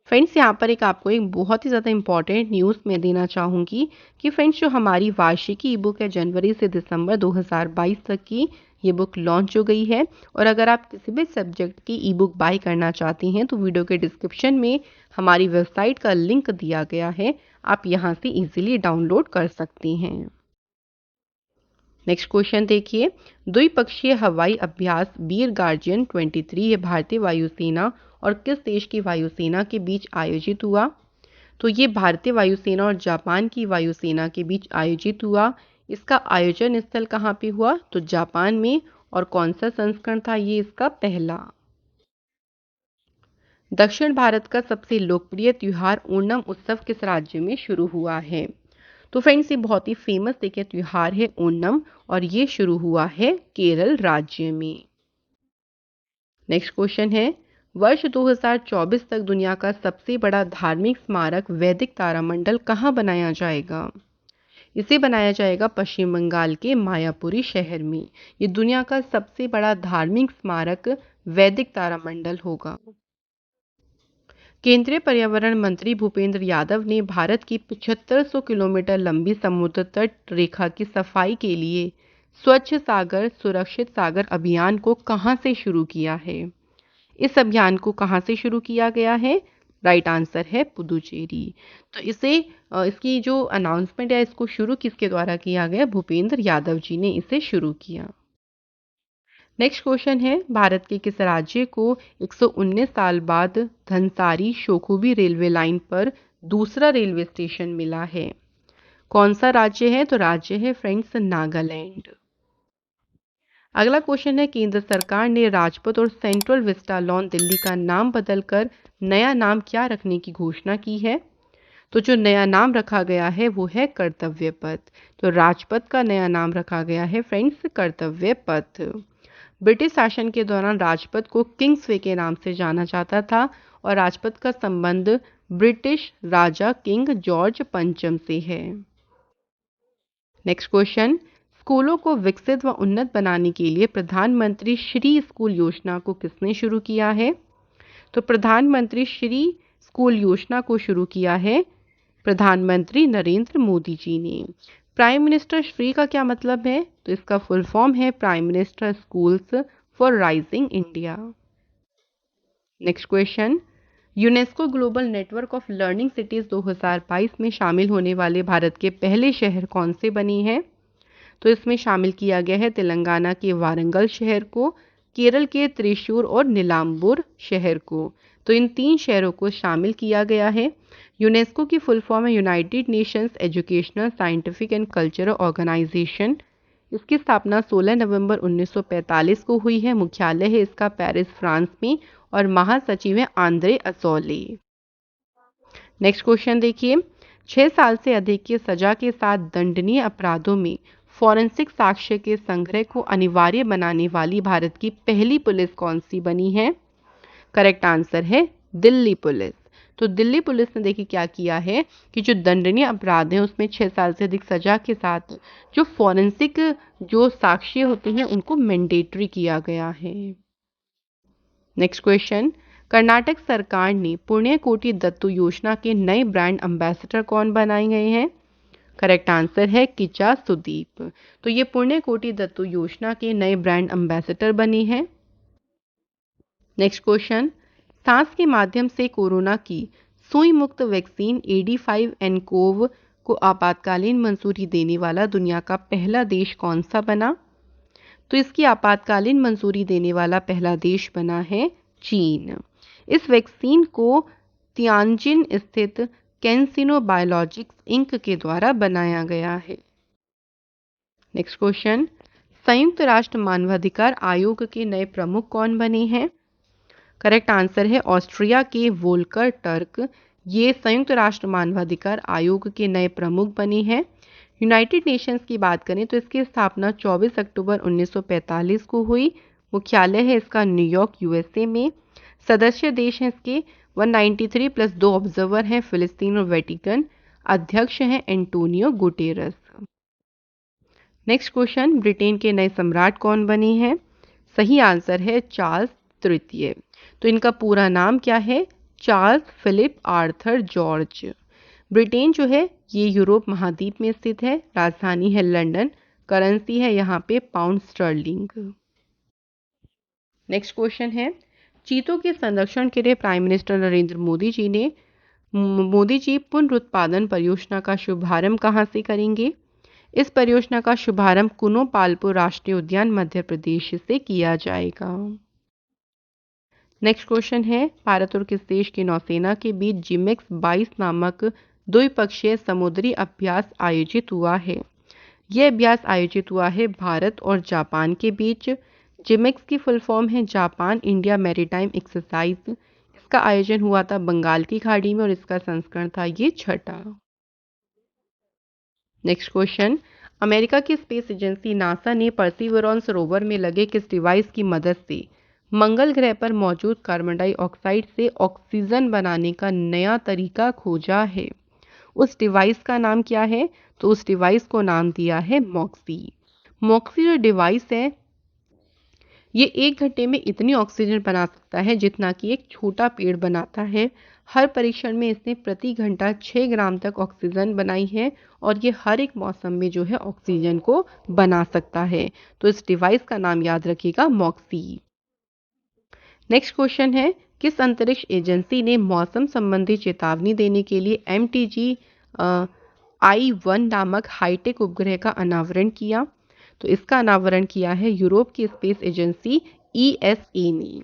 फ्रेंड्स यहाँ पर आपको एक बहुत ही ज़्यादा इंपॉर्टेंट न्यूज़ मैं देना चाहूँगी कि फ्रेंड्स जो हमारी वार्षिकी ई बुक है जनवरी से दिसंबर 2022 तक की ये बुक लॉन्च हो गई है। और अगर आप किसी भी सब्जेक्ट की ई बुक बाय करना चाहती हैं तो वीडियो के डिस्क्रिप्शन में हमारी वेबसाइट का लिंक दिया गया है, आप यहाँ से इजीली डाउनलोड कर सकती हैं। नेक्स्ट क्वेश्चन देखिए, द्विपक्षीय हवाई अभ्यास वीर गार्जियन 23 ये भारतीय वायुसेना और किस देश की वायुसेना के बीच आयोजित हुआ? तो ये भारतीय वायुसेना और जापान की वायुसेना के बीच आयोजित हुआ। इसका आयोजन स्थल कहाँ पे हुआ? तो जापान में। और कौन सा संस्करण था ये इसका? पहला। दक्षिण भारत का सबसे लोकप्रिय त्योहार ओणम उत्सव किस राज्य में शुरू हुआ है? तो फ्रेंड्स ये बहुत ही फेमस देखिए त्योहार है ओणम, और ये शुरू हुआ है केरल राज्य में। नेक्स्ट क्वेश्चन है, वर्ष 2024 तक दुनिया का सबसे बड़ा धार्मिक स्मारक वैदिक तारामंडल कहाँ बनाया जाएगा? इसे बनाया जाएगा पश्चिम बंगाल के मायापुरी शहर में। ये दुनिया का सबसे बड़ा धार्मिक स्मारक वैदिक तारामंडल होगा। केंद्रीय पर्यावरण मंत्री भूपेंद्र यादव ने भारत की 7500 किलोमीटर लंबी समुद्र तट रेखा की सफाई के लिए स्वच्छ सागर सुरक्षित सागर अभियान को कहां से शुरू किया है? इस अभियान को कहां से शुरू किया गया है? राइट आंसर है पुदुचेरी। तो इसकी जो अनाउंसमेंट है इसको शुरू किसके द्वारा किया गया? भूपेंद्र यादव जी ने इसे शुरू किया। नेक्स्ट क्वेश्चन है, भारत के किस राज्य को 119 साल बाद धनसारी शोखुबी रेलवे लाइन पर दूसरा रेलवे स्टेशन मिला है? कौन सा राज्य है? तो राज्य है फ्रेंड्स नागालैंड। अगला क्वेश्चन है, केंद्र सरकार ने राजपथ और सेंट्रल विस्टा लॉन दिल्ली का नाम बदलकर नया नाम क्या रखने की घोषणा की है? तो जो नया नाम रखा गया है वो है कर्तव्य पथ। तो राजपथ का नया नाम रखा गया है फ्रेंड्स कर्तव्य पथ। ब्रिटिश शासन के दौरान राजपथ को किंग्सवे के नाम से जाना जाता था और राजपथ का संबंध ब्रिटिश राजा किंग जॉर्ज पंचम से है। नेक्स्ट क्वेश्चन, स्कूलों को विकसित व उन्नत बनाने के लिए प्रधानमंत्री श्री स्कूल योजना को किसने शुरू किया है? तो प्रधानमंत्री श्री स्कूल योजना को शुरू किया है प्रधानमंत्री नरेंद्र मोदी जी ने। प्राइम मिनिस्टर श्री का क्या मतलब है? तो इसका फुल फॉर्म है prime minister schools for rising India. Next question, UNESCO global network of learning cities 2022 में शामिल होने वाले भारत के पहले शहर कौन से बने हैं? तो इसमें शामिल किया गया है तेलंगाना के वारंगल शहर को, केरल के त्रिशूर और नीलांबुर शहर को। तो इन 3 शहरों को शामिल किया गया है। यूनेस्को की फुल फॉर्म है United Nations Educational Scientific and Cultural Organization. इसकी स्थापना 16 नवंबर 1945 को हुई है। मुख्यालय है इसका पेरिस फ्रांस में और महासचिव है आंद्रे अजौले। नेक्स्ट क्वेश्चन देखिए, 6 साल से अधिक की सजा के साथ दंडनीय अपराधों में फॉरेंसिक साक्ष्य के संग्रह को अनिवार्य बनाने वाली भारत की पहली पुलिस कौन सी बनी है? करेक्ट आंसर है दिल्ली पुलिस। तो दिल्ली पुलिस ने देखिए क्या किया है कि जो दंडनीय अपराध है उसमें 6 साल से अधिक सजा के साथ जो फॉरेंसिक जो साक्ष्य होते हैं उनको मैंडेटरी किया गया है। नेक्स्ट क्वेश्चन, कर्नाटक सरकार ने पुण्यकोटि दत्तू योजना के नए ब्रांड एम्बेसडर कौन बनाए गए हैं? करेक्ट आंसर है किचा सुदीप। तो ये पुण्यकोटि दत्तू योजना के नए ब्रांड एम्बेसडर बने हैं। नेक्स्ट क्वेश्चन, सांस के माध्यम से कोरोना की सुई मुक्त वैक्सीन AD5-nCoV को आपातकालीन मंजूरी देने वाला दुनिया का पहला देश कौन सा बना? तो इसकी आपातकालीन मंजूरी देने वाला पहला देश बना है चीन। इस वैक्सीन को तियानजिन स्थित कैंसिनो बायोलॉजिक्स इंक के द्वारा बनाया गया है। नेक्स्ट क्वेश्चन, संयुक्त राष्ट्र मानवाधिकार आयोग के नए प्रमुख कौन बने हैं? करेक्ट आंसर है ऑस्ट्रिया के वोल्कर टर्क। ये संयुक्त राष्ट्र मानवाधिकार आयोग के नए प्रमुख बने हैं। यूनाइटेड नेशंस की बात करें तो इसकी स्थापना 24 अक्टूबर 1945 को हुई। मुख्यालय है इसका न्यूयॉर्क USA में। सदस्य देश हैं इसके 193 प्लस 2 ऑब्जर्वर हैं फिलिस्तीन और वेटिकन। अध्यक्ष हैं Antonio Guterres. Next question, Britain के नए सम्राट कौन बने हैं? सही आंसर है चार्ल्स तृतीय। तो इनका पूरा नाम क्या है? Charles Philip Arthur George. Britain जो है ये यूरोप महाद्वीप में स्थित है, राजधानी है लंदन, करेंसी है यहाँ पे पाउंड स्टर्लिंग। नेक्स्ट क्वेश्चन है, चीतों के संरक्षण के लिए प्राइम मिनिस्टर नरेंद्र मोदी जी पुनरुत्पादन परियोजना का शुभारंभ कहाँ से करेंगे? इस परियोजना का शुभारंभ कुनो पालपुर राष्ट्रीय उद्यान मध्य प्रदेश से किया जाएगा। नेक्स्ट क्वेश्चन है, भारत और किस देश की नौसेना के बीच जिमेक्स 22 नामक द्विपक्षीय समुद्री अभ्यास आयोजित हुआ है? यह अभ्यास आयोजित हुआ है भारत और जापान के बीच। जिमेक्स की फुल फॉर्म है जापान इंडिया मैरीटाइम एक्सरसाइज। इसका आयोजन हुआ था बंगाल की खाड़ी में और इसका संस्करण था ये 6ठा। नेक्स्ट क्वेश्चन, अमेरिका की स्पेस एजेंसी नासा ने परसिवरेंस रोवर में लगे किस डिवाइस की मदद से मंगल ग्रह पर मौजूद कार्बन डाइऑक्साइड से ऑक्सीजन बनाने का नया तरीका खोजा है? उस डिवाइस का नाम क्या है? तो उस डिवाइस को नाम दिया है मॉक्सी। मॉक्सी जो डिवाइस है ये 1 घंटे में इतनी ऑक्सीजन बना सकता है जितना कि एक छोटा पेड़ बनाता है। हर परीक्षण में इसने प्रति घंटा 6 ग्राम तक ऑक्सीजन बनाई है और ये हर एक मौसम में जो है ऑक्सीजन को बना सकता है। तो इस डिवाइस का नाम याद रखिएगा मॉक्सी। नेक्स्ट क्वेश्चन है, किस अंतरिक्ष एजेंसी ने मौसम संबंधी चेतावनी देने के लिए MTG-I1 नामक हाईटेक उपग्रह का अनावरण किया? तो इसका अनावरण किया है यूरोप की स्पेस एजेंसी ESA ने।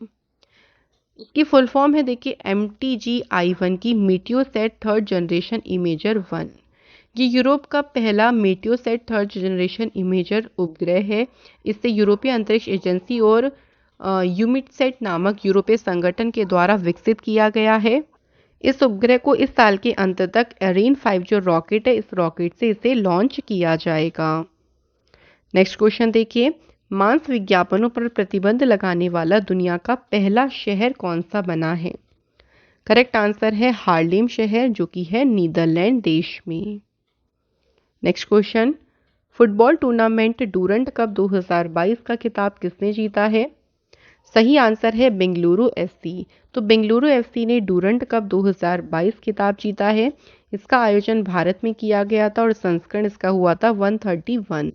इसकी फुल फॉर्म है देखिए MTG-I1 की मीटियोसैट 3rd जनरेशन इमेजर 1। ये यूरोप का पहला मीटियोसैट 3rd जनरेशन इमेजर उपग्रह है। इसे यूरोपीय अंतरिक्ष एजेंसी और यूमिटसैट नामक यूरोपीय संगठन के द्वारा विकसित किया गया है। इस उपग्रह को इस साल के अंत तक एरिन 5 जो रॉकेट है, इस रॉकेट से इसे लॉन्च किया जाएगा। नेक्स्ट क्वेश्चन देखिए, मांस विज्ञापनों पर प्रतिबंध लगाने वाला दुनिया का पहला शहर कौन सा बना है? करेक्ट आंसर है हार्लेम शहर जो कि है नीदरलैंड देश में। Next question, football tournament Durand cup 2022 का खिताब किसने जीता है? सही आंसर है बेंगलुरु FC। तो बेंगलुरु FC ने डूरंट कप 2022 खिताब जीता है। इसका आयोजन भारत में किया गया था और संस्करण इसका हुआ था 131।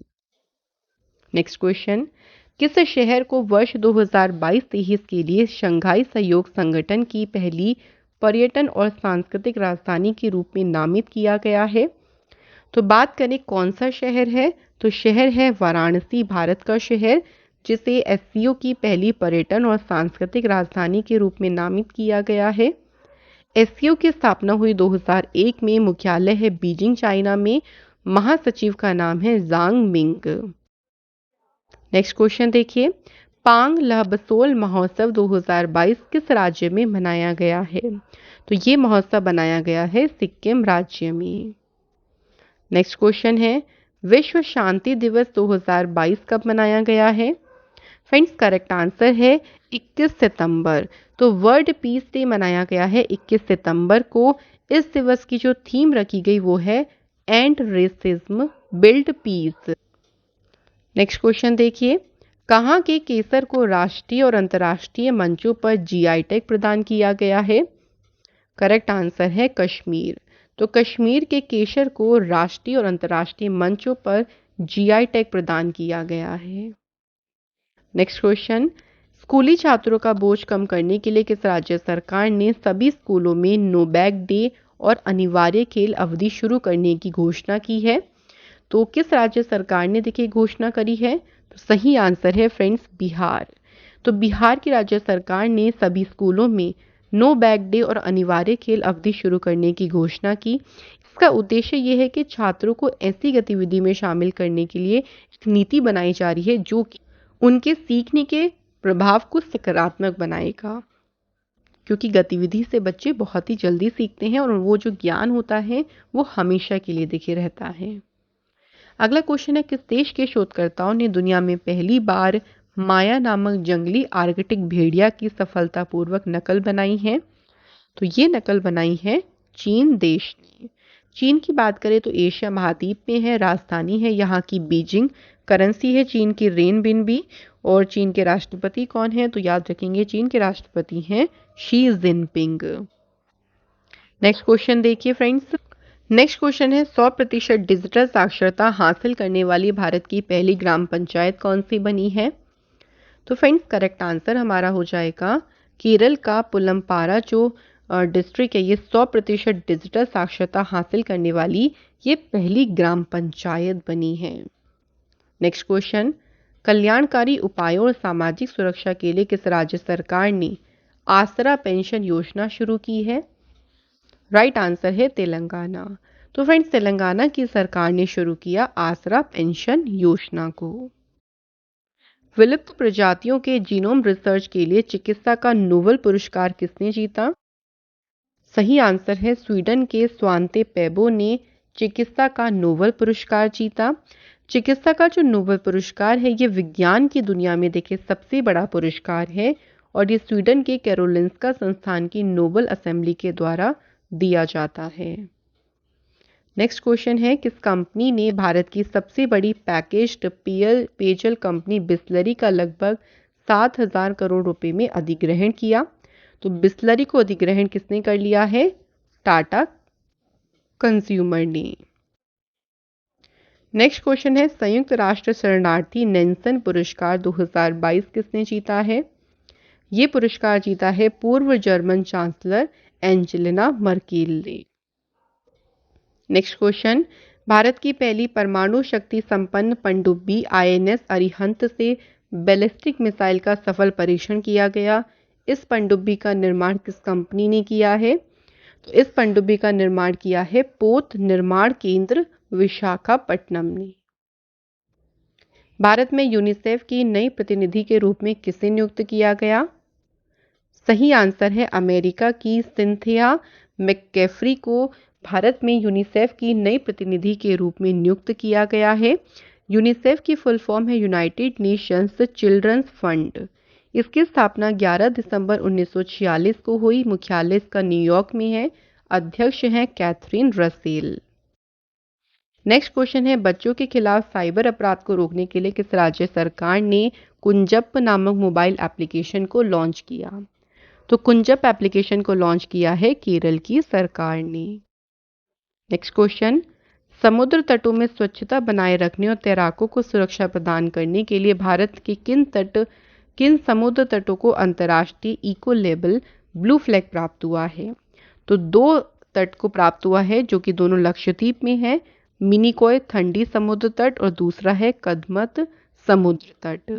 नेक्स्ट क्वेश्चन, किस शहर को वर्ष 2022-23 के लिए शंघाई सहयोग संगठन की पहली पर्यटन और सांस्कृतिक राजधानी के रूप में नामित किया गया है? तो बात करें कौन सा शहर है, तो शहर है वाराणसी, भारत का शहर जिसे SCO की पहली पर्यटन और सांस्कृतिक राजधानी के रूप में नामित किया गया है। SCO की स्थापना हुई 2001 में, मुख्यालय है बीजिंग चाइना में, महासचिव का नाम है जांग मिंग। नेक्स्ट क्वेश्चन देखिए, पांग लहबसोल महोत्सव 2022 किस राज्य में मनाया गया है? तो ये महोत्सव बनाया गया है सिक्किम राज्य में। नेक्स्ट क्वेश्चन है, विश्व शांति दिवस 2022 कब मनाया गया है? फ्रेंड्स करेक्ट आंसर है 21 सितंबर। तो वर्ल्ड पीस डे मनाया गया है 21 सितंबर को। इस दिवस की जो थीम रखी गई वो है end racism build peace. Next question देखिए, कहाँ के केसर को राष्ट्रीय और अंतर्राष्ट्रीय मंचों पर GI टैग प्रदान किया गया है? करेक्ट आंसर है कश्मीर। तो कश्मीर के केसर को राष्ट्रीय और अंतर्राष्ट्रीय मंचों पर GI टैग प्रदान किया गया है। नेक्स्ट क्वेश्चन, स्कूली छात्रों का बोझ कम करने के लिए किस राज्य सरकार ने सभी स्कूलों में नो बैग डे और अनिवार्य खेल अवधि शुरू करने की घोषणा की है? तो किस राज्य सरकार ने देखिए घोषणा करी है? तो सही आंसर है फ्रेंड्स बिहार। तो बिहार की राज्य सरकार ने सभी स्कूलों में नो बैग डे और अनिवार्य खेल अवधि शुरू करने की घोषणा की। इसका उद्देश्य ये है कि छात्रों को ऐसी गतिविधि में शामिल करने के लिए एक नीति बनाई जा रही है जो कि उनके सीखने के प्रभाव को सकारात्मक बनाएगा, क्योंकि गतिविधि से बच्चे बहुत ही जल्दी सीखते हैं और वो जो ज्ञान होता है वो हमेशा के लिए देखिए रहता है। अगला क्वेश्चन है, किस देश के शोधकर्ताओं ने दुनिया में पहली बार माया नामक जंगली आर्कटिक भेड़िया की सफलतापूर्वक नकल बनाई है? तो ये नकल बनाई है चीन देश ने। चीन की बात करें तो एशिया महाद्वीप में है, राजधानी है यहाँ की बीजिंग, करेंसी है चीन की रेनबिनबी। और चीन के राष्ट्रपति कौन है? तो याद रखेंगे चीन के राष्ट्रपति हैं शी जिनपिंग। नेक्स्ट क्वेश्चन देखिए फ्रेंड्स। नेक्स्ट क्वेश्चन है 100% डिजिटल साक्षरता हासिल करने वाली भारत की पहली ग्राम पंचायत कौन सी बनी है? तो फ्रेंड्स करेक्ट आंसर हमारा हो जाएगा केरल का पुलमपारा जो डिस्ट्रिक्ट है, ये 100% डिजिटल साक्षरता हासिल करने वाली ये पहली ग्राम पंचायत बनी है। नेक्स्ट क्वेश्चन, कल्याणकारी उपायों और सामाजिक सुरक्षा के लिए किस राज्य सरकार ने आसरा पेंशन योजना शुरू की है? राइट आंसर है तेलंगाना। तो फ्रेंड्स तेलंगाना की सरकार ने शुरू किया आसरा पेंशन योजना को। विलुप्त प्रजातियों के जीनोम रिसर्च के लिए चिकित्सा का नोबेल पुरस्कार किसने जीता? सही आंसर है स्वीडन के स्वांते पेबो ने चिकित्सा का नोबेल पुरस्कार जीता। चिकित्सा का जो नोबेल पुरस्कार है ये विज्ञान की दुनिया में देखिए सबसे बड़ा पुरस्कार है और ये स्वीडन के कैरोलिंस्का संस्थान की नोबेल असेंबली के द्वारा दिया जाता है। नेक्स्ट क्वेश्चन है किस कंपनी ने भारत की सबसे बड़ी पैकेज्ड पेयजल कंपनी बिस्लरी का लगभग 7,000 करोड़ रुपए में अधिग्रहण किया? तो बिस्लरी को अधिग्रहण किसने कर लिया है? टाटा कंज्यूमर ने। नेक्स्ट क्वेश्चन है संयुक्त राष्ट्र शरणार्थी नेल्सन पुरस्कार 2022 किसने जीता है? ये पुरस्कार जीता है पूर्व जर्मन चांसलर एंजेलिना मर्केल ने। नेक्स्ट क्वेश्चन, भारत की पहली परमाणु शक्ति संपन्न पनडुब्बी आईएनएस अरिहंत से बैलिस्टिक मिसाइल का सफल परीक्षण किया गया। इस पनडुब्बी का निर्माण किस कंपनी ने किया है? तो इस पनडुब्बी का निर्माण किया है पोत निर्माण केंद्र विशाखापट्टनम ने। भारत में यूनिसेफ की नई प्रतिनिधि के रूप में किसे नियुक्त किया गया? सही आंसर है अमेरिका की सिंथिया मैककैफरी को भारत में यूनिसेफ की नई प्रतिनिधि के रूप में नियुक्त किया गया है। यूनिसेफ की फुल फॉर्म है यूनाइटेड नेशंस चिल्ड्रंस फंड। इसकी स्थापना 11 दिसंबर 1946 को हुई। मुख्यालय इसका न्यूयॉर्क में है। अध्यक्ष हैं कैथरीन रसेल। नेक्स्ट क्वेश्चन है बच्चों के खिलाफ साइबर अपराध को रोकने के लिए किस राज्य सरकार ने कुंजप नामक मोबाइल एप्लीकेशन को लॉन्च किया? तो कुंजप एप्लीकेशन को लॉन्च किया है केरल की सरकार ने। नेक्स्ट क्वेश्चन, समुद्र तटों में स्वच्छता बनाए रखने और तैराकों को सुरक्षा प्रदान करने के लिए भारत के किन समुद्र तटों को अंतर्राष्ट्रीय इको लेबल ब्लू फ्लैग प्राप्त हुआ है? तो 2 तट को प्राप्त हुआ है जो कि दोनों लक्षद्वीप में है। मिनिकॉय ठंडी समुद्र तट और दूसरा है कदमत समुद्र तट।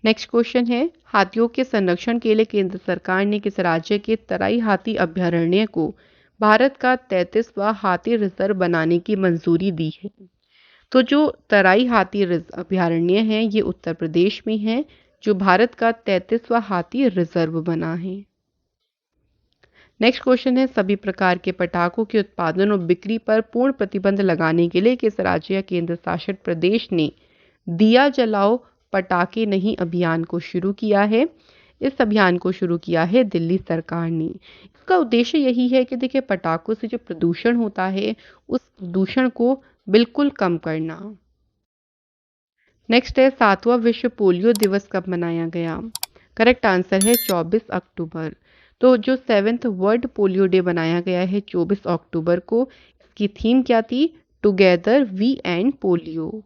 नेक्स्ट क्वेश्चन है हाथियों के संरक्षण के लिए केंद्र सरकार ने किस राज्य के तराई हाथी अभयारण्य को भारत का 33वां हाथी रिजर्व बनाने की मंजूरी दी है? तो जो तराई हाथी अभयारण्य है ये उत्तर प्रदेश में है जो भारत का 33वां हाथी रिजर्व बना है। नेक्स्ट क्वेश्चन है सभी प्रकार के पटाखों के उत्पादन और बिक्री पर पूर्ण प्रतिबंध लगाने के लिए किस राज्य या केंद्र शासित प्रदेश ने दिया जलाओ पटाखे नहीं अभियान को शुरू किया है? इस अभियान को शुरू किया है दिल्ली सरकार ने। इसका उद्देश्य यही है कि देखिए पटाखों से जो प्रदूषण होता है उस प्रदूषण को बिल्कुल कम करना। नेक्स्ट है 7वां विश्व पोलियो दिवस कब मनाया गया? करेक्ट आंसर है 24 अक्टूबर। तो जो 7th वर्ल्ड पोलियो डे बनाया गया है 24 अक्टूबर को, इसकी थीम क्या थी? Together we end polio.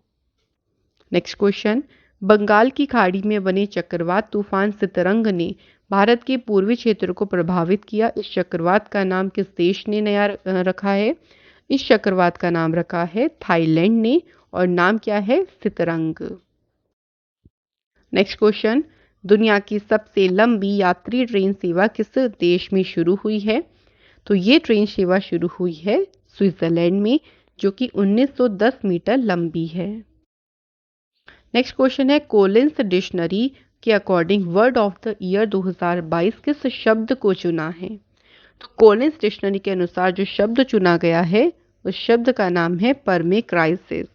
Next question, Bengal की खाड़ी में बने चक्रवात तूफान सितरंग ने भारत के पूर्वी क्षेत्र को प्रभावित किया। इस चक्रवात का नाम किस देश ने नया रखा है? इस चक्रवात का नाम रखा है थाईलैंड ने और नाम क्या है? सितरंग। नेक्स्ट क्वेश्चन, दुनिया की सबसे लंबी यात्री ट्रेन सेवा किस देश में शुरू हुई है? तो ये ट्रेन सेवा शुरू हुई है स्विट्जरलैंड में जो कि 1910 मीटर लंबी है। नेक्स्ट क्वेश्चन है कोलिंस डिक्शनरी के according word of the year 2022 किस शब्द को चुना है? तो कोलिंस डिक्शनरी के अनुसार जो शब्द चुना गया है उस शब्द का नाम है परमे क्राइसिस।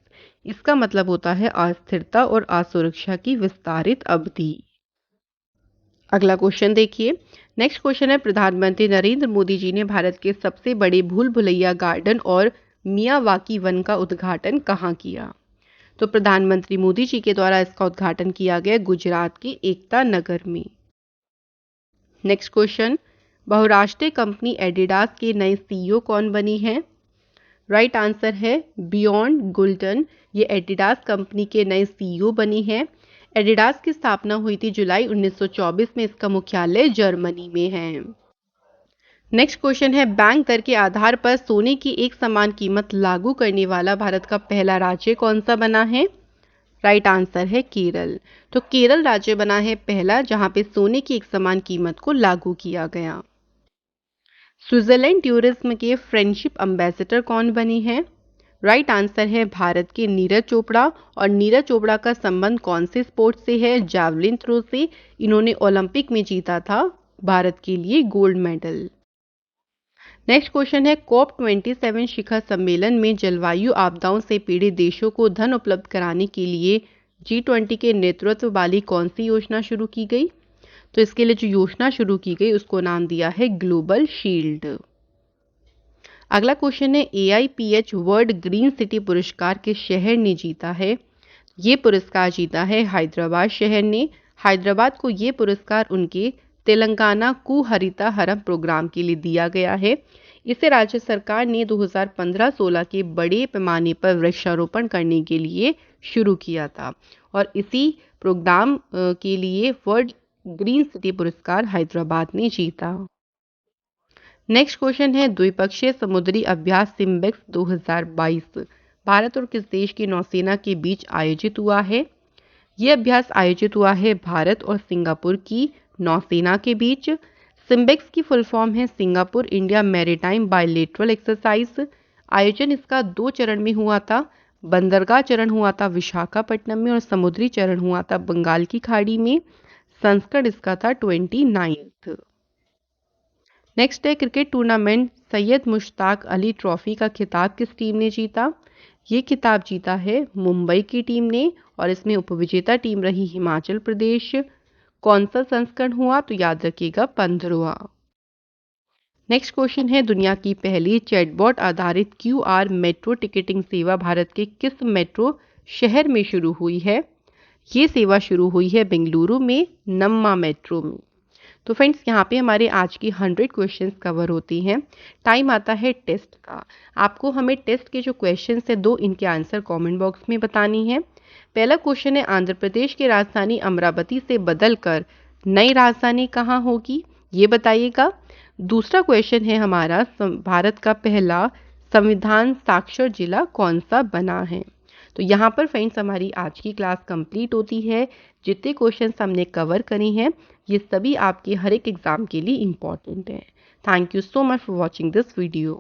इसका मतलब होता है अस्थिरता और असुरक्षा की विस्तारित अवधि। अगला क्वेश्चन देखिए। नेक्स्ट क्वेश्चन है प्रधानमंत्री नरेंद्र मोदी जी ने भारत के सबसे बड़े भूल भुलैया गार्डन और मियावाकी वन का उद्घाटन कहाँ किया? तो प्रधानमंत्री मोदी जी के द्वारा इसका उद्घाटन किया गया गुजरात के एकता नगर में। नेक्स्ट क्वेश्चन, बहुराष्ट्रीय कंपनी एडिडास के नए सीईओ कौन बनी हैं? राइट आंसर है बियॉन्ड गुल्टन। ये एडिडास कंपनी के नए सीईओ बनी हैं। एडिडास की स्थापना हुई थी जुलाई 1924 में। इसका मुख्यालय जर्मनी में है। नेक्स्ट क्वेश्चन है, बैंक दर के आधार पर सोने की एक समान कीमत लागू करने वाला भारत का पहला राज्य कौन सा बना है? राइट आंसर है केरल। तो केरल राज्य बना है पहला जहां पे सोने की एक समान कीमत को लागू किया गया। स्विट्जरलैंड टूरिज्म के फ्रेंडशिप एम्बेसडर कौन बनी है? राइट आंसर है भारत के नीरज चोपड़ा। और नीरज चोपड़ा का संबंध कौन से स्पोर्ट से है? जावलिन थ्रो से। इन्होंने ओलंपिक में जीता था भारत के लिए गोल्ड मेडल। नेक्स्ट क्वेश्चन है, COP27 शिखर सम्मेलन में जलवायु आपदाओं से पीड़ित देशों को धन उपलब्ध कराने के लिए G20 के नेतृत्व वाली कौन सी योजना शुरू की गई? तो इसके लिए जो योजना शुरू की गई उसको नाम दिया है ग्लोबल शील्ड। अगला क्वेश्चन है, AIPH वर्ल्ड ग्रीन सिटी पुरस्कार किस शहर ने जीता है? ये पुरस्कार जीता है हैदराबाद शहर ने। हैदराबाद को ये पुरस्कार उनके तेलंगाना कुहरिता हरम प्रोग्राम के लिए दिया गया है। इसे राज्य सरकार ने 2015-16 के बड़े पैमाने पर वृक्षारोपण करने के लिए शुरू किया था और इसी प्रोग्राम के लिए वर्ल्ड ग्रीन सिटी पुरस्कार हैदराबाद ने जीता। नेक्स्ट क्वेश्चन है, द्विपक्षीय समुद्री अभ्यास सिम्बेक्स 2022 भारत और किस देश की नौसेना के बीच आयोजित हुआ है? ये अभ्यास आयोजित हुआ है भारत और सिंगापुर की नौसेना के बीच। सिम्बेक्स की फुल फॉर्म है Singapore India maritime bilateral exercise. आयोजन इसका 2 चरण में हुआ था। बंदरगाह चरण हुआ था विशाखापट्टनम में और समुद्री चरण हुआ था बंगाल की खाड़ी में। संस्करण इसका था 29th। नेक्स्ट है, cricket tournament Syed Mushtaq Ali trophy का खिताब किस टीम ने जीता? ये खिताब जीता है मुंबई की टीम ने और इसमें उपविजेता टीम रही हिमाचल प्रदेश। कौन सा संस्करण हुआ? तो याद रखिएगा 15वां। नेक्स्ट क्वेश्चन है, दुनिया की पहली चैटबॉट आधारित QR मेट्रो टिकटिंग सेवा भारत के किस मेट्रो शहर में शुरू हुई है? ये सेवा शुरू हुई है बेंगलुरु में नम्मा मेट्रो में। तो फ्रेंड्स, यहाँ पे हमारे आज की 100 क्वेश्चंस कवर होती हैं। टाइम आता है टेस्ट का। आपको हमें टेस्ट के जो क्वेश्चंस है 2 इनके आंसर कमेंट बॉक्स में बतानी है। पहला क्वेश्चन है, आंध्र प्रदेश की राजधानी अमरावती से बदलकर नई राजधानी कहाँ होगी? ये बताइएगा। दूसरा क्वेश्चन है हमारा, भारत का पहला संविधान साक्षर जिला कौन सा बना है? तो यहाँ पर फ्रेंड्स हमारी आज की क्लास कंप्लीट होती है। जितने क्वेश्चंस हमने कवर करे हैं ये सभी आपके हर एक एग्जाम के लिए इम्पॉर्टेंट है। Thank you so much for watching this video.